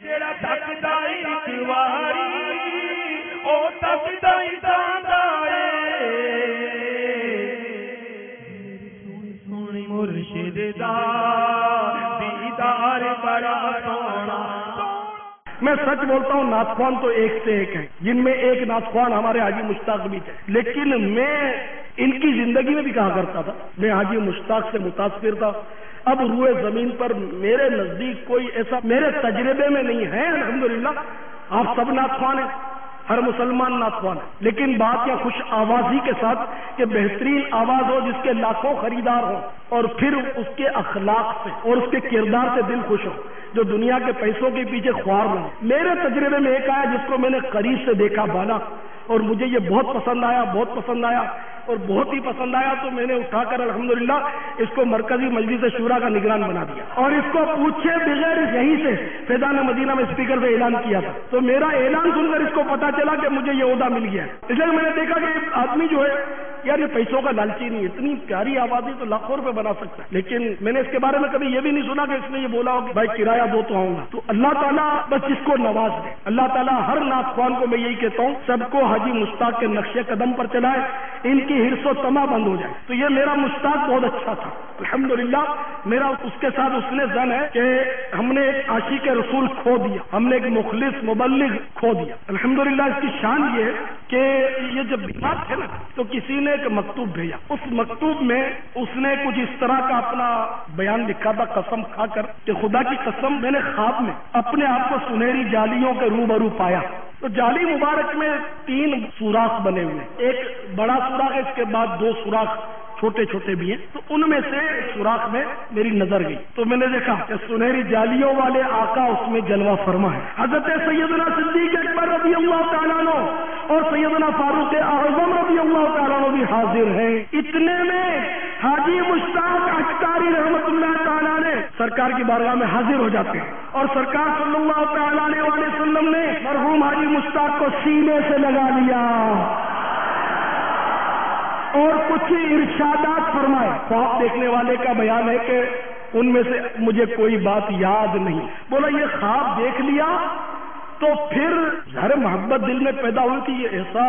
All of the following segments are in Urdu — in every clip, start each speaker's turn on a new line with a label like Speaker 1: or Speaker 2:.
Speaker 1: جڑا تکدا ایک واری او تکدا ہی جاندا اے سونی مرشد دا دیدار بڑا سونا.
Speaker 2: میں سچ بولتا ہوں نعت خوان تو ایک سے ایک ہیں، جن میں ایک نعت خوان ہمارے حاجی مشتاق بھی تھے، لیکن میں ان کی زندگی میں بھی کہا کرتا تھا میں حاجی مشتاق سے متاثر تھا. اب روئے زمین پر میرے نزدیک کوئی ایسا میرے تجربے میں نہیں ہے. الحمدللہ آپ سب نعت خوان ہیں، ہر مسلمان نعت خوان ہے، لیکن بات یا خوش آوازی کے ساتھ کہ بہترین آواز ہو جس کے لاکھوں خریدار ہوں اور پھر اس کے اخلاق سے اور اس کے کردار سے دل خوش ہو، جو دنیا کے پیسوں کے پیچھے خوار نہ ہو. میرے تجربے میں ایک آیا جس کو میں نے قریب سے دیکھا بانا، اور مجھے یہ بہت پسند آیا، بہت پسند آیا اور بہت ہی پسند آیا. تو میں نے اٹھا کر الحمدللہ اس کو مرکزی مجلس شورا کا نگران بنا دیا اور اس کو پوچھے بغیر یہیں سے فیضان مدینہ میں اسپیکر سے اعلان کیا تھا. تو میرا اعلان سن کر اس کو پتا چلا کہ مجھے یہ عہدہ مل گیا. اس لیے میں نے دیکھا کہ آدمی جو ہے یار یہ پیسوں کا لالچی نہیں، اتنی پیاری آبادی تو لاکھوں روپے بنا سکتا ہے. لیکن میں نے اس کے بارے میں کبھی یہ بھی نہیں سنا کہ اس نے یہ بولا ہو کہ بھائی کرایہ دو تو آؤں گا. تو اللہ تعالیٰ بس اس کو نواز دے. اللہ تعالیٰ ہر نعت خوان کو میں یہی کہتا ہوں سب کو حاجی مشتاق کے نقش قدم پر چلائے، ان کی حرص و طمع بند ہو جائے. تو یہ میرا مشتاق بہت اچھا تھا الحمدللہ. میرا اس کے ساتھ اس نے زن ہے کہ ہم نے ایک عاشق رسول کھو دیا، ہم نے ایک مخلص مبلغ کھو دیا الحمدللہ. اس کی شان یہ ہے کہ یہ جب بیمار تھے نا تو کسی نے ایک مکتوب بھیجا. اس مکتوب میں اس نے کچھ اس طرح کا اپنا بیان لکھا تھا قسم کھا کر کہ خدا کی قسم میں نے خواب میں اپنے آپ کو سنہری جالیوں کے روبرو پایا. تو جالی مبارک میں 3 سوراخ بنے ہوئے، ایک بڑا سوراخ ہے، اس کے بعد 2 سوراخ چھوٹے چھوٹے بھی ہیں. تو ان میں سے سوراخ میں میری نظر گئی تو میں نے دیکھا کہ سنہری جالیوں والے آقا اس میں جلوہ فرما ہے. حضرت سیدنا صدیق اکبر رضی اللہ تعالیٰ عنہ اور سیدنا فاروق اعظم رضی اللہ تعالیٰ عنہ بھی حاضر ہیں. اتنے میں حاجی مشتاق اشکاری رحمت اللہ تعالیٰ نے سرکار کی بارگاہ میں حاضر ہو جاتے ہیں اور سرکار صلی اللہ تعالیٰ علیہ وسلم نے مرحوم حاجی مشتاق کو سینے سے لگا لیا اور کچھ ارشادات فرمائے. خواب دیکھنے والے کا بیان ہے کہ ان میں سے مجھے کوئی بات یاد نہیں. بولا یہ خواب دیکھ لیا تو پھر ظاہر محبت دل میں پیدا ہوئی کہ یہ ایسا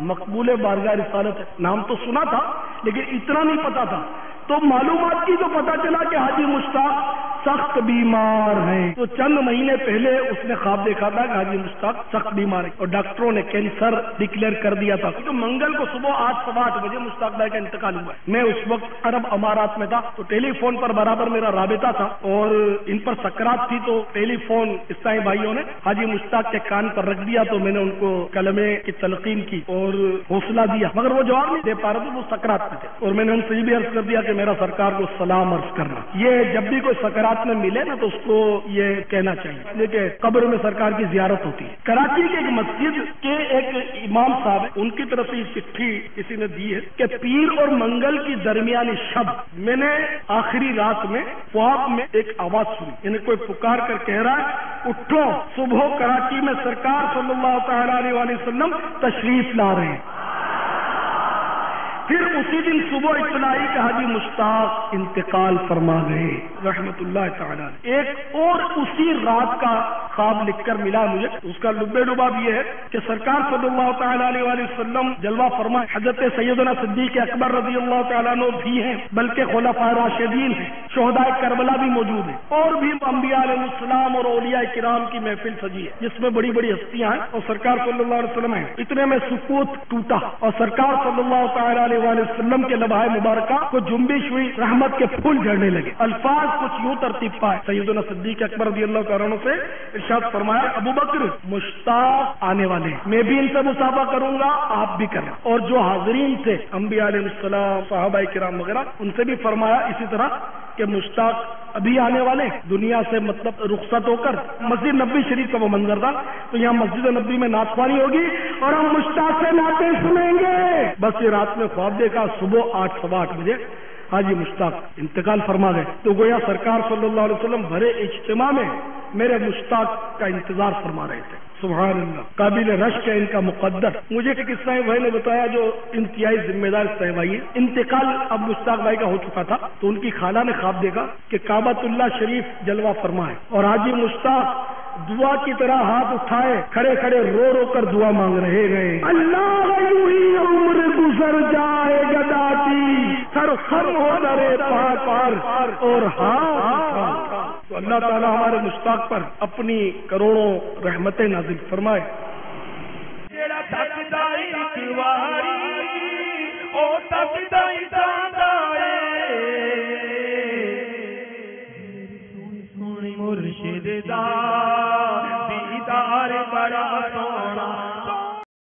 Speaker 2: مقبول بارگاہ رسالت ہے. نام تو سنا تھا لیکن اتنا نہیں پتا تھا. تو معلومات کی تو پتا چلا کہ حاجی مشتاق سخت بیمار ہیں. تو چند مہینے پہلے اس نے خواب دیکھا تھا کہ حاجی مشتاق سخت بیمار ہے اور ڈاکٹروں نے کینسر ڈکلیئر کر دیا تھا. تو منگل کو صبح 8-8 بجے مشتاق بھائی کا انتقال ہوا ہے. میں اس وقت عرب امارات میں تھا تو ٹیلی فون پر برابر میرا رابطہ تھا اور ان پر سکرات تھی. تو ٹیلی فون اسلامی بھائیوں نے حاجی مشتاق کے کان پر رکھ دیا تو میں نے ان کو کلمے کی تلقین کی اور حوصلہ دیا مگر وہ جواب نہیں دے پا رہے تھے، وہ سکرات میں تھے. اور میں نے ان سے یہ بھی عرض کر دیا کہ میرا سرکار کو سلام عرض کرنا. یہ جب بھی کوئی سکرات میں ملے نا تو اس کو یہ کہنا چاہیے. دیکھیں قبر میں سرکار کی زیارت ہوتی ہے. کراچی کی ایک مسجد کے ایک امام صاحب ہیں، ان کی طرف سے یہ چٹھی کسی نے دی ہے کہ پیر اور منگل کی درمیانی شب میں نے آخری رات میں خواب میں ایک آواز سنی، یعنی کوئی پکار کر کہہ رہا ہے اٹھو صبح کراچی میں سرکار صلی اللہ تعالی علیہ وسلم تشریف لا رہے ہیں. پھر اسی دن صبح اطلاع آئی کہ حاجی مشتاق انتقال فرما گئے رحمت اللہ تعالی. ایک اور اسی رات کا خواب لکھ کر ملا مجھے. اس کا لبے لباب یہ ہے کہ سرکار صلی اللہ تعالی علیہ وسلم جلوہ فرمائے. حضرت سیدنا صدیق اکبر رضی اللہ تعالیٰ عنہ بھی ہیں، بلکہ خلفائے راشدین ہیں، شہداء کربلا بھی موجود ہیں اور بھی انبیاء علیہ السلام اور اولیاء کرام کی محفل سجی ہے جس میں بڑی بڑی ہستیاں ہیں اور سرکار صلی اللہ علیہ وسلم ہیں. اتنے میں سکوت ٹوٹا اور سرکار صلی اللہ تعالی علیہ وسلم کے لبائے مبارکہ کو جنبش ہوئی، رحمت کے پھول جھڑنے لگے. الفاظ کچھ یوں ترتیب پائے. سیدنا صدیق اکبر رضی اللہ تعالیٰ عنہ سے ارشاد فرمایا ابو بکر مشتاق آنے والے ہیں، میں بھی ان سے مصافحہ کروں گا، آپ بھی کریں. اور جو حاضرین تھے انبیاء علیہ السلام صحابہ کرام وغیرہ ان سے بھی فرمایا اسی طرح کہ مشتاق ابھی آنے والے دنیا سے مطلب رخصت ہو کر. مسجد نبوی شریف کا وہ منظر تھا. تو یہاں مسجد نبوی میں نعت خوانی ہوگی اور ہم مشتاق سے نعتیں سنیں گے. بس یہ رات میں خواب دیکھا صبح 8-8 بجے حاجی مشتاق انتقال فرما گئے. تو گویا سرکار صلی اللہ علیہ وسلم بھرے اجتماع میں میرے مشتاق کا انتظار فرما رہے تھے. سبحان اللہ، قابل رشک ہے ان کا مقدر. مجھے ایک اسلامی بھائی نے بتایا جو انتہائی ذمہ دار اسلامی بھائی ہے، انتقال اب مشتاق بھائی کا ہو چکا تھا تو ان کی خالہ نے خواب دیکھا کہ کعبۃ اللہ شریف جلوہ فرما ہے اور حاجی مشتاق دعا کی طرح ہاتھ اٹھائے کھڑے کھڑے رو رو کر دعا مانگ رہے گئے اللہ یوں ہی عمر گزر جائے گداتی سر خم ہو درے پار اور ہاتھ تو اللہ تعالیٰ ہمارے مشتاق پر اپنی کروڑوں رحمتیں نازل فرمائے
Speaker 1: جیڑا تھکدا ایک واری او تھکدا ہی جاندا اے سونی مرشد دا دیدار بڑا